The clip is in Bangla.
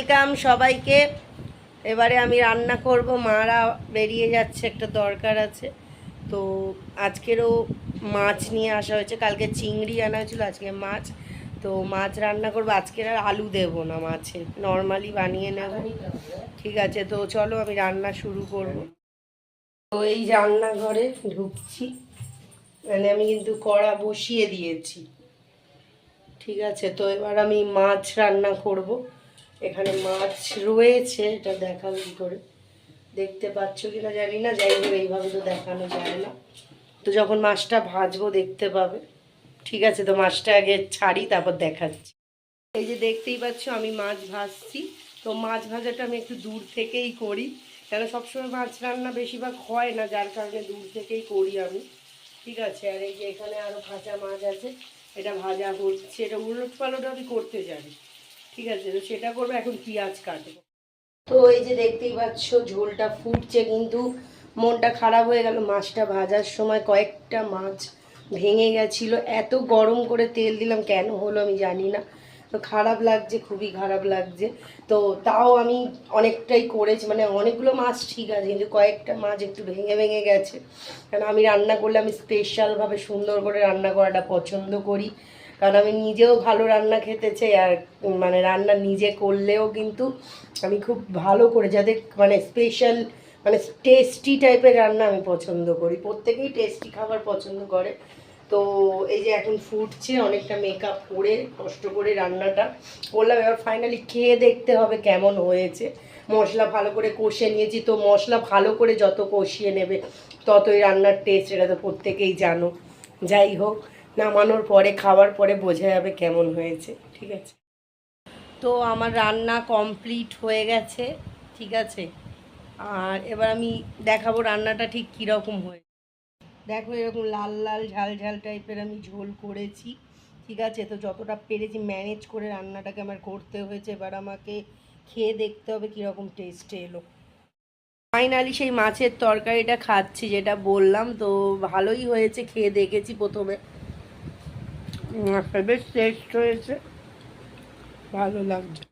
ওয়েলকাম সবাইকে। এবারে আমি রান্না করব, মারা বেরিয়ে যাচ্ছে, একটা দরকার আছে। তো আজকেরও মাছ নিয়ে আসা হয়েছে, কালকে চিংড়ি আনা হয়েছিল, আজকে মাছ। তো মাছ রান্না করবো আজকের, আর আলু দেবো না মাছে, নর্মালি বানিয়ে নেব। ঠিক আছে, তো চলো আমি রান্না শুরু করব। তো এই রান্নাঘরে ঢুকছি, মানে আমি কিন্তু কড়া বসিয়ে দিয়েছি। ঠিক আছে, তো এবার আমি মাছ রান্না করব। এখানে মাছ রয়েছে, এটা দেখাবো কি করে, দেখতে পাচ্ছ কিনা জানি না, যাই হোক এইভাবে তো দেখানো যায় না। তো যখন মাছটা ভাজবো দেখতে পাবে। ঠিক আছে, তো মাছটা আগে ছাড়ি, তারপর দেখাচ্ছি। এই যে দেখতেই পাচ্ছ আমি মাছ ভাজছি। তো মাছ ভাজাটা আমি একটু দূর থেকেই করি, কেন সবসময় মাছ রান্না বেশিরভাগ হয় না, যার কারণে দূর থেকেই করি আমি। ঠিক আছে, আর এই যে এখানে আরও ভাজা মাছ আছে, এটা ভাজা হচ্ছে, এটা উলট পালট আমি করতে জানি। ঠিক আছে, তো সেটা করবো। এখন পেঁয়াজ কাটবো। তো এই যে দেখতেই পাচ্ছ ঝোলটা ফুটছে, কিন্তু মনটা খারাপ হয়ে গেল, মাছটা ভাজার সময় কয়েকটা মাছ ভেঙে গেছিলো। এত গরম করে তেল দিলাম, কেন হলো আমি জানি না। তো খারাপ লাগছে, খুবই খারাপ লাগছে। তো তাও আমি অনেকটাই করেছি, মানে অনেকগুলো মাছ ঠিক আছে, কিন্তু কয়েকটা মাছ একটু ভেঙে ভেঙে গেছে। কারণ আমি রান্না করলে আমি স্পেশালভাবে সুন্দর করে রান্না করাটা পছন্দ করি, কারণ আমি নিজেও ভালো রান্না খেতে চাই। আর মানে রান্না নিজে করলেও কিন্তু আমি খুব ভালো করে, যাতে মানে স্পেশাল, মানে টেস্টি টাইপের রান্না আমি পছন্দ করি। প্রত্যেকেই টেস্টি খাবার পছন্দ করে। তো এই যে এখন ফুটছে, অনেকটা মেকআপ করে কষ্ট করে রান্নাটা করলাম। এবার ফাইনালি খেয়ে দেখতে হবে কেমন হয়েছে। মশলা ভালো করে কষিয়ে নিয়েছি, তো মশলা ভালো করে যত কষিয়ে নেবে ততই রান্নার টেস্ট, এটা তো প্রত্যেকেই জানো। যাই হোক, নামানোর পরে খাওয়ার পরে বোঝা যাবে কেমন হয়েছে। ঠিক আছে, তো আমার রান্না কমপ্লিট হয়ে গেছে। ঠিক আছে, আর এবার আমি দেখাবো রান্নাটা ঠিক কীরকম হয়েছে। দেখো, এরকম লাল লাল ঝাল ঝাল টাইপের আমি ঝোল করেছি। ঠিক আছে, তো যতটা পেরেছি ম্যানেজ করে রান্নাটাকে আমার করতে হয়েছে। এবার আমাকে খেয়ে দেখতে হবে কীরকম টেস্টে এলো। ফাইনালি সেই মাছের তরকারিটা খাচ্ছি, যেটা বললাম। তো ভালোই হয়েছে, খেয়ে দেখেছি প্রথমে, বেশ টেস্ট হয়েছে, ভালো লাগছে।